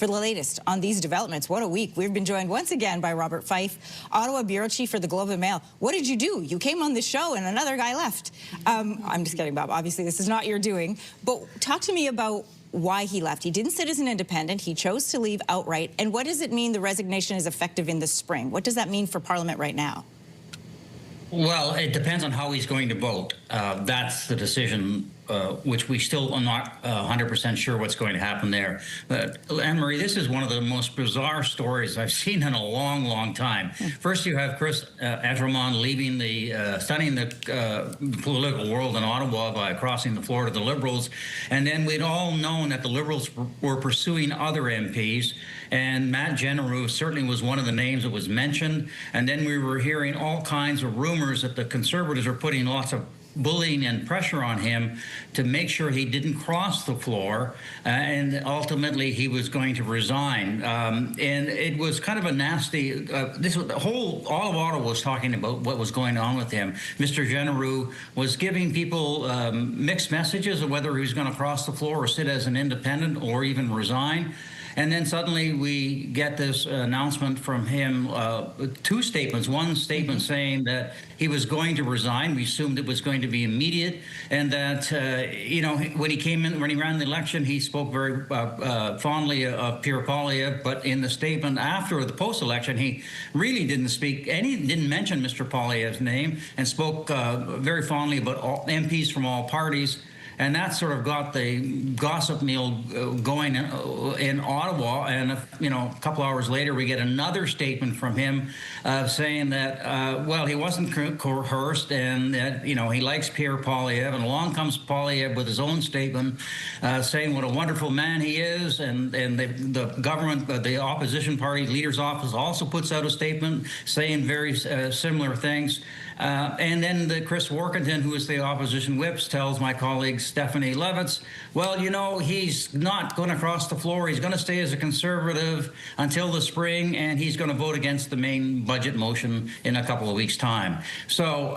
For the latest on these developments, what a week. We've been joined once again by Robert Fife, Ottawa Bureau Chief for the Globe and Mail. What did you do? You came on this show and another guy left. I'm just kidding, Bob. Obviously, this is not your doing. But talk to me about why he left. He didn't sit as an independent. He chose to leave outright. And what does it mean the resignation is effective in the spring? What does that mean for Parliament right now? Well, it depends on how he's going to vote. That's the decision, which we still are not 100% sure what's going to happen there. But Anne-Marie, this is one of the most bizarre stories I've seen in a long, long time. First, you have Chris Jeneroux leaving stunning the political world in Ottawa by crossing the floor to the Liberals. And then we'd all known that the Liberals were pursuing other MPs. And Matt Jeneroux certainly was one of the names that was mentioned. And then we were hearing all kinds of rumors that the Conservatives are putting lots of bullying and pressure on him to make sure he didn't cross the floor, and ultimately he was going to resign. And it was kind of a nasty, all of Ottawa was talking about what was going on with him. Mr. Jeneroux was giving people mixed messages of whether he was going to cross the floor or sit as an independent or even resign. And then suddenly we get this announcement from him, two statements. One statement saying that he was going to resign. We assumed it was going to be immediate, and that when he ran the election, he spoke very fondly of Pierre Poilievre. But in the statement after the post-election, he really didn't mention Mr. Poilievre's name, and spoke very fondly about all MPs from all parties. And that sort of got the gossip mill going in Ottawa. And a couple hours later, we get another statement from him saying that well, he wasn't coerced, and that he likes Pierre Poilievre. And along comes Poilievre with his own statement saying what a wonderful man he is. And the government, the opposition party leader's office also puts out a statement saying very similar things. And then Chris Workington, who is the opposition whips, tells my colleague Stephanie Levitz, well, he's not going to cross the floor. He's going to stay as a Conservative until the spring, and he's going to vote against the main budget motion in a couple of weeks' time. So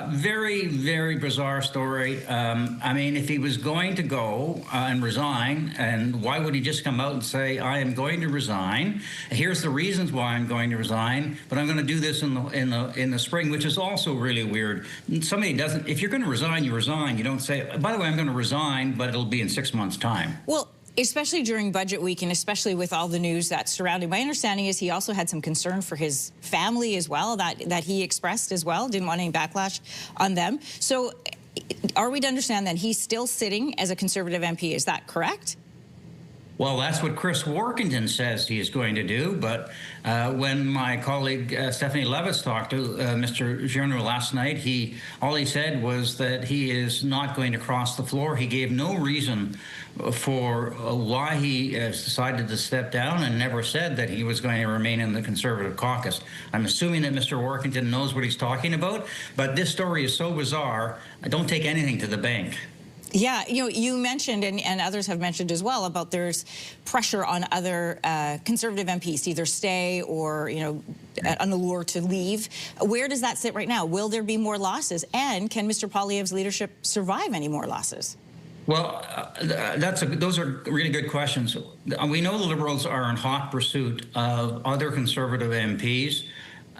very, very bizarre story. I mean, if he was going to go and resign, and why would he just come out and say, I am going to resign. Here's the reasons why I'm going to resign, but I'm going to do this in the spring, which is also really weird. Somebody doesn't, if you're going to resign, you resign. You don't say, by the way, I'm going to resign, but it'll be in 6 months' time. Well, especially during budget week, and especially with all the news that's surrounding. My understanding is he also had some concern for his family as well, that he expressed as well, didn't want any backlash on them. So are we to understand that he's still sitting as a Conservative MP? Is that correct? Well, that's what Chris Workington says he is going to do. But when my colleague Stephanie Levitz talked to Mr. Jeneroux last night, all he said was that he is not going to cross the floor. He gave no reason for why he decided to step down, and never said that he was going to remain in the Conservative caucus. I'm assuming that Mr. Workington knows what he's talking about, but this story is so bizarre, I don't take anything to the bank. Yeah, you mentioned, and others have mentioned as well, about there's pressure on other Conservative MPs to either stay or, an allure to leave. Where does that sit right now? Will there be more losses? And can Mr. Poilievre's leadership survive any more losses? Well, those are really good questions. We know the Liberals are in hot pursuit of other Conservative MPs.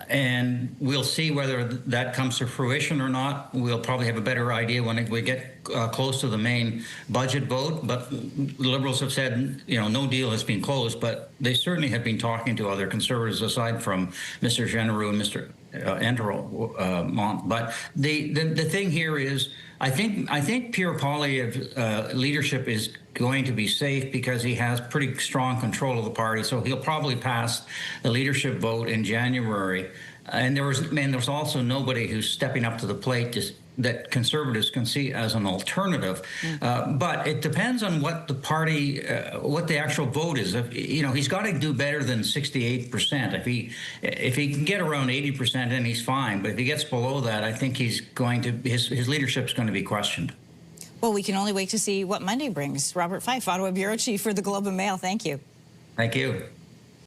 And we'll see whether that comes to fruition or not. We'll probably have a better idea when we get close to the main budget vote. But the Liberals have said, no deal has been closed. But they certainly have been talking to other Conservatives aside from Mr. Jeneroux and Mr. Entermont. But the thing here is, I think Pierre Poilievre's leadership is going to be safe because he has pretty strong control of the party. So he'll probably pass the leadership vote in January. And there's also nobody who's stepping up to the plate that Conservatives can see as an alternative. But it depends on what the party, what the actual vote is. He's got to do better than 68%. If he can get around 80%, then he's fine. But if he gets below that, I think his leadership's going to be questioned. Well, we can only wait to see what Monday brings. Robert Fife, Ottawa Bureau Chief for the Globe and Mail. Thank you. Thank you.